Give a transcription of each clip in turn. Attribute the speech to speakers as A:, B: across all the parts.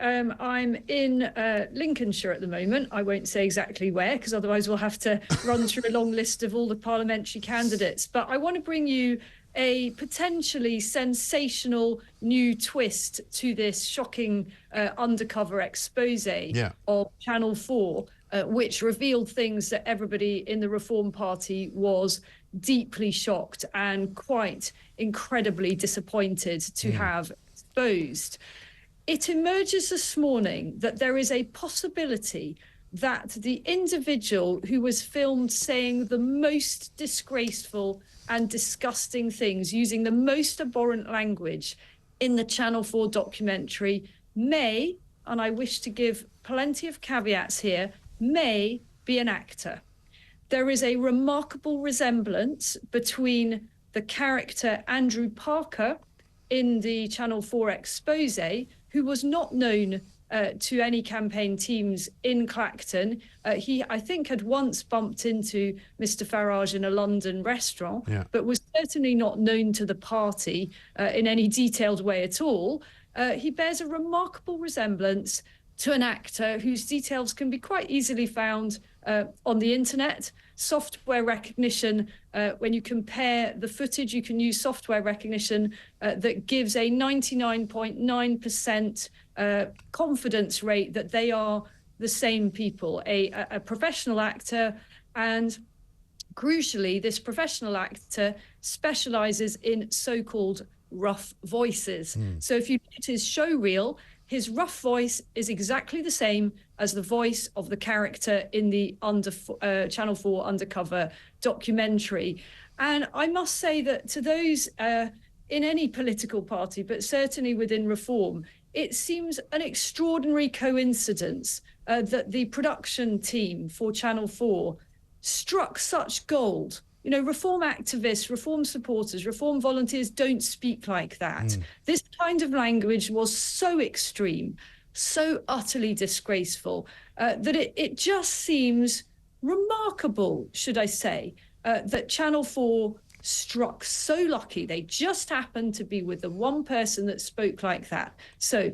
A: I'm in Lincolnshire at the moment. I won't say exactly where, because otherwise we'll have to run through a long list of all the parliamentary candidates. But I want to bring you a potentially sensational new twist to this shocking undercover expose of Channel 4, which revealed things that everybody in the Reform Party was deeply shocked and quite incredibly disappointed to have exposed. It emerges this morning that there is a possibility that the individual who was filmed saying the most disgraceful and disgusting things, using the most abhorrent language in the Channel 4 documentary may, and I wish to give plenty of caveats here, may be an actor. There is a remarkable resemblance between the character Andrew Parker in the Channel 4 expose, who was not known to any campaign teams in Clacton. He, I think, had once bumped into Mr Farage in a London restaurant, but was certainly not known to the party in any detailed way at all. He bears a remarkable resemblance to an actor whose details can be quite easily found on the internet. Software recognition, when you compare the footage, you can use software recognition that gives a 99.9% confidence rate that they are the same people, a professional actor. And crucially, this professional actor specializes in so-called rough voices. So if you look at his show reel, his rough voice is exactly the same as the voice of the character in the Channel 4 undercover documentary. And I must say that to those in any political party, but certainly within Reform, it seems an extraordinary coincidence that the production team for Channel 4 struck such gold. You know, Reform activists, Reform supporters, Reform volunteers don't speak like that. This kind of language was so extreme, so utterly disgraceful, that it just seems remarkable, should I say, that Channel 4 struck so lucky. They just happened to be with the one person that spoke like that. So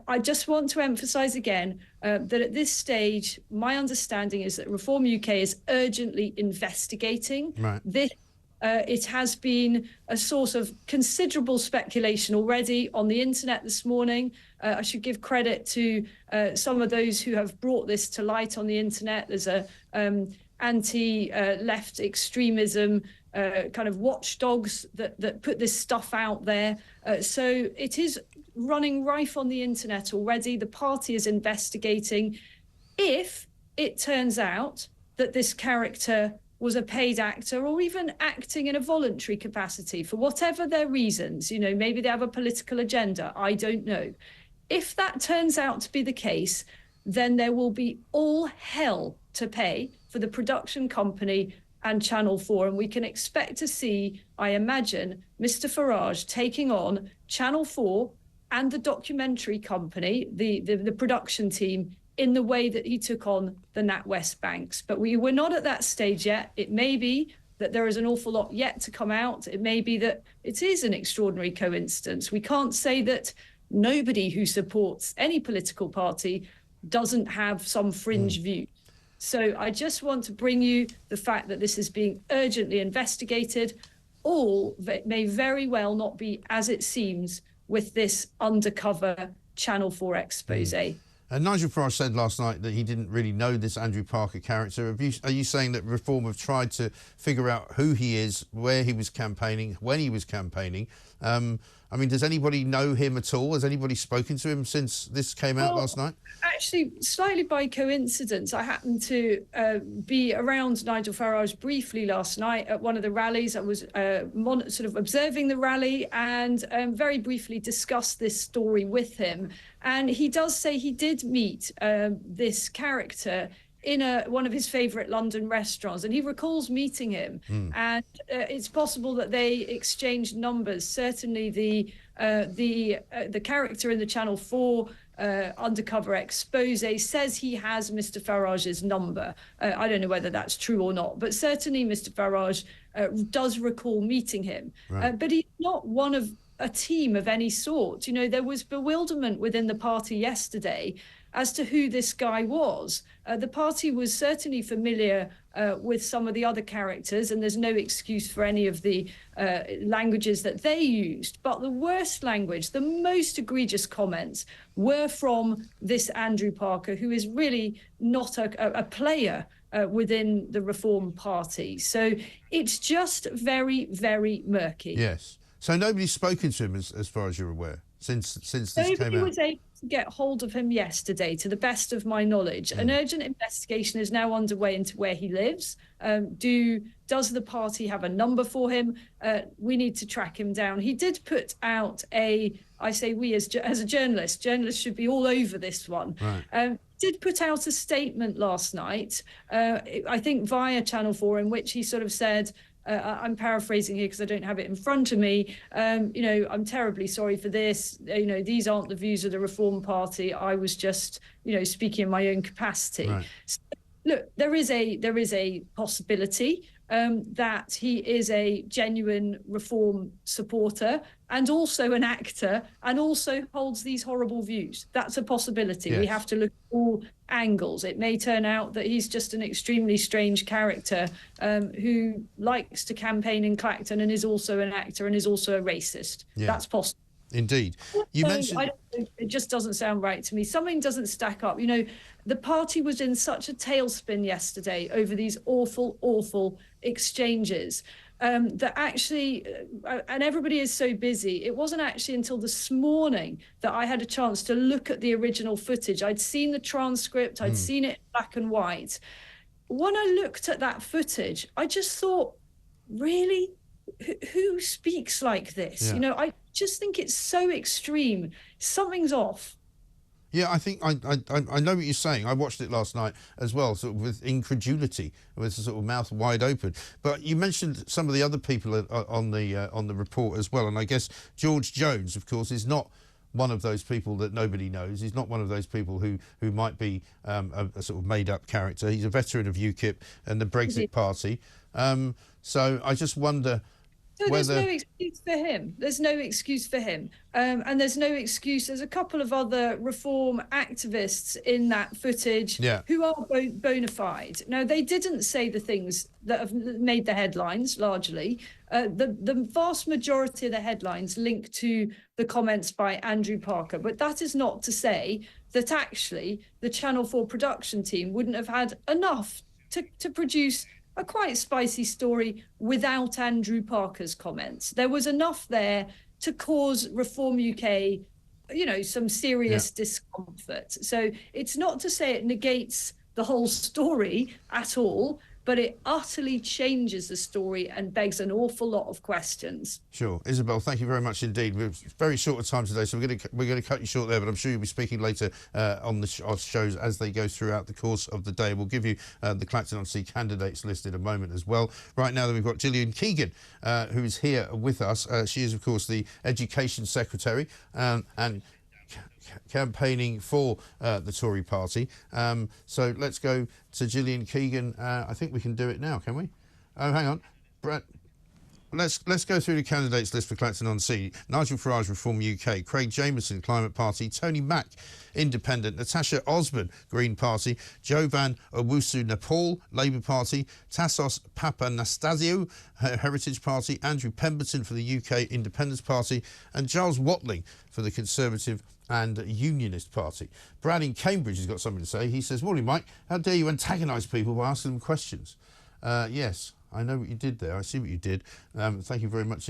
A: I just want to emphasize again that at this stage, my understanding is that Reform UK is urgently investigating this. It has been a source of considerable speculation already on the internet this morning. I should give credit to some of those who have brought this to light on the internet. There's a anti-left extremism kind of watchdogs that put this stuff out there. So it is running rife on the internet already. The party is investigating. If it turns out that this character was a paid actor or even acting in a voluntary capacity for whatever their reasons, you know, maybe they have a political agenda, I don't know. If that turns out to be the case, then there will be all hell to pay for the production company and Channel 4, and we can expect to see, I imagine, Mr Farage taking on Channel 4 and the documentary company, the production team, in the way that he took on the NatWest banks. But we're not at that stage yet. It may be that there is an awful lot yet to come out. It may be that it is an extraordinary coincidence. We can't say that nobody who supports any political party doesn't have some fringe view. So I just want to bring you the fact that this is being urgently investigated. All that may very well not be as it seems with this undercover Channel 4 expose.
B: Nigel Farage said last night that he didn't really know this Andrew Parker character. Are you saying that Reform have tried to figure out who he is, where he was campaigning, when he was campaigning? I mean, does anybody know him at all? Has anybody spoken to him since this came out last night?
A: Actually, slightly by coincidence, I happened to be around Nigel Farage briefly last night at one of the rallies. I was sort of observing the rally and very briefly discussed this story with him. And he does say he did meet this character in one of his favourite London restaurants, and he recalls meeting him. And it's possible that they exchanged numbers. Certainly, the character in the Channel 4 undercover expose says he has Mr Farage's number. I don't know whether that's true or not, but certainly Mr Farage does recall meeting him. But he's not one of a team of any sort. You know, there was bewilderment within the party yesterday as to who this guy was. The party was certainly familiar with some of the other characters, and there's no excuse for any of the languages that they used. But the worst language, the most egregious comments were from this Andrew Parker, who is really not a player within the Reform Party. So it's just very, very murky.
B: Yes. So nobody's spoken to him, as far as you're aware, since this came out?
A: Nobody was able to get hold of him yesterday, to the best of my knowledge. An urgent investigation is now underway into where he lives. Does the party have a number for him? We need to track him down. He did put out I say we as a journalist should be all over this one.
B: Right.
A: Did put out a statement last night, I think via Channel 4, in which he sort of said, I'm paraphrasing here because I don't have it in front of me. You know, I'm terribly sorry for this. You know, these aren't the views of the Reform Party. I was just, you know, speaking in my own capacity. Right. So, look, there is a possibility that he is a genuine Reform supporter and also an actor and also holds these horrible views. That's a possibility. Yes. We have to look at all angles. It may turn out that he's just an extremely strange character who likes to campaign in Clacton and is also an actor and is also a racist. Yeah. That's possible.
B: Indeed. You mentioned...
A: it just doesn't sound right to me. Something doesn't stack up. You know, the party was in such a tailspin yesterday over these awful, awful exchanges that actually, and everybody is so busy, it wasn't actually until this morning that I had a chance to look at the original footage. I'd seen the transcript, I'd seen it in black and white. When I looked at that footage, I just thought, really? Who speaks like this? Yeah. You know, I just think it's so extreme. Something's off.
B: Yeah, I think I know what you're saying. I watched it last night as well, sort of with incredulity, with sort of mouth wide open. But you mentioned some of the other people on the report as well, and I guess George Jones, of course, is not one of those people that nobody knows. He's not one of those people who might be a sort of made-up character. He's a veteran of UKIP and the Brexit Party. So I just wonder...
A: So there's no excuse for him. There's no excuse for him. And there's no excuse. There's a couple of other Reform activists in that footage who are bona fide. Now, they didn't say the things that have made the headlines, largely. The vast majority of the headlines link to the comments by Andrew Parker. But that is not to say that actually the Channel 4 production team wouldn't have had enough to produce a quite spicy story without Andrew Parker's comments. There was enough there to cause Reform UK, you know, some serious discomfort. So it's not to say it negates the whole story at all, but it utterly changes the story and begs an awful lot of questions.
B: Sure. Isabel, thank you very much indeed. We're very short of time today, so we're going to cut you short there, but I'm sure you'll be speaking later on our shows as they go throughout the course of the day. We'll give you the Clacton-on-Sea candidates list in a moment as well. Right now, we've got Gillian Keegan, who is here with us. She is, of course, the Education Secretary and campaigning for the Tory party. So let's go to Gillian Keegan. I think we can do it now, can we? Oh, hang on. Brett, let's go through the candidates list for Clacton-on-Sea. Nigel Farage, Reform UK. Craig Jameson, Climate Party. Tony Mack, Independent. Natasha Osborne, Green Party. Jovan Owusu-Nepal, Labour Party. Tassos Papanastasiou, Heritage Party. Andrew Pemberton for the UK Independence Party. And Giles Watling for the Conservative and Unionist Party. Brad in Cambridge has got something to say. He says, "Morning, Mike. How dare you antagonise people by asking them questions?" Yes, I know what you did there. I see what you did. Thank you very much.